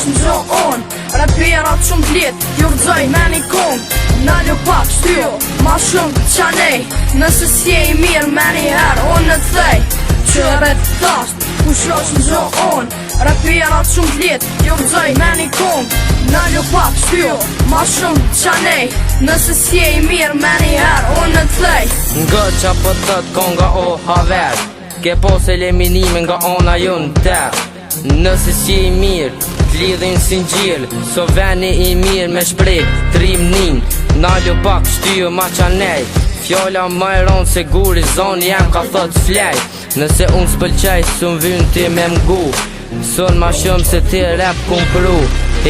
është në gjo unë Raperat shumë t'lit, ju rëzoj me një kong Naljo pak shtyjo, ma shumë qanej Nëse s'je i mirë me një herë, unë në thej Qëret thasht, kush është në gjo unë Raperat shumë t'lit, ju rëzoj me një kong Naljo pak shtyjo, ma shumë qanej Nëse s'je i mirë me një herë, unë në thej Nga qa për tët konga o haver Ke pos eliminime nga ona ju në ter Nëse si i mirë, t'lidhin si n'gjil So veni i mirë me shprek, trim nin Naljo pak shtyjo ma qanej Fjolla më e ronë se guri zoni jem ka thot flej Nëse unë s'pëlqej, s'un vyn ti me mgu Son ma shumë se ti rap kum pru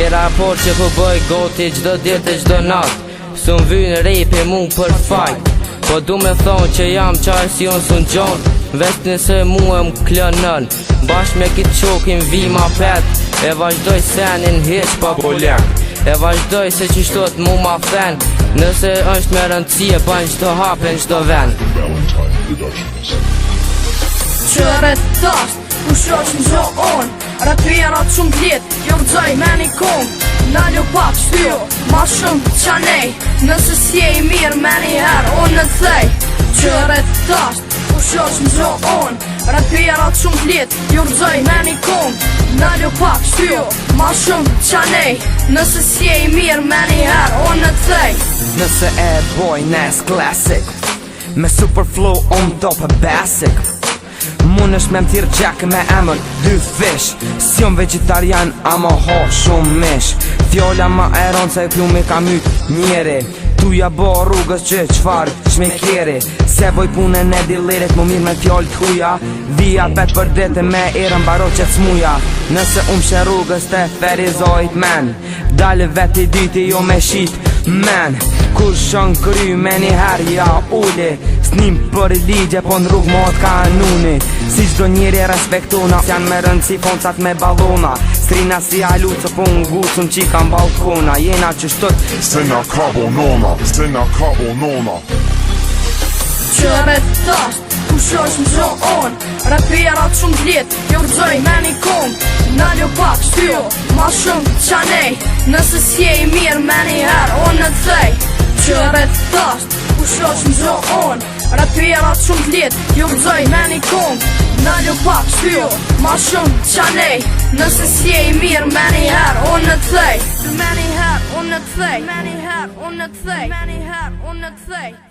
I rapor që po bëj goti gjdo dit e gjdo nat S'un vyn rap e mu për fajt Po du me thonë që jam qaj si unë s'un gjon Vesh nëse mu e m'klënën Bash me kitë qokin vima pet E vazhdoj senin hiq pa polek E vazhdoj se që shtot mu ma fen Nëse është me rëndësie ban qdo hapen qdo ven Qëret thasht, kush është në gjo unë Raperat shumë t'lit, ju rëzoj me një kong Naljo pak shtyjo, ma shumë qanej Nëse s'je i mirë me një herë, unë në thej Qëret thasht, kush është në gjo unë Raperat shumë t'lit, ju rëzoj me një kong Naljo pak shtyjo, ma shumë qanej Nëse s'je i mirë me një herë, unë në thej Nëse e boj nes classic Me super flow on top e basic Mun është me m'thirë gjake me emër dy fish Si jom vegetarian ama ho shumë mish Fjolla ma e ronë se plumi ka myt njeri Tuja bo rrugës që qfar shmekjeri Se voj punën e dilirit mu mirë me fjoll t'huja Vija bet për dete me irën baro që t'smuja Nëse she rrugës te ferizojt men Dale vet i dyti jo me shit men Kur shën kry me një her ja uli S'nim për ligje po në rrug mot kanuni Si qdo njeri respektuna S'jan me rëndësi foncat me balona Strina si alucë po ngucën qika m'balkona Jena që shtët Sena kabonona, sena kabonona Qëret thasht, kush është në gjo unë Raperat shumë t'lit, ju rëzoj me një kong Naljo pak shtyjo, ma shumë qanej Nëse s'je i mirë me një herë, unë në thej Qëret thasht, kush është në gjo unë Raperat shumë t'lit, ju rëzoj me një kong Naljo pak shtyjo, ma shumë qanej Nëse s'je i mirë me një herë, unë në thej Me një herë, unë në thej Me një herë, unë në thej Me një herë, unë në thej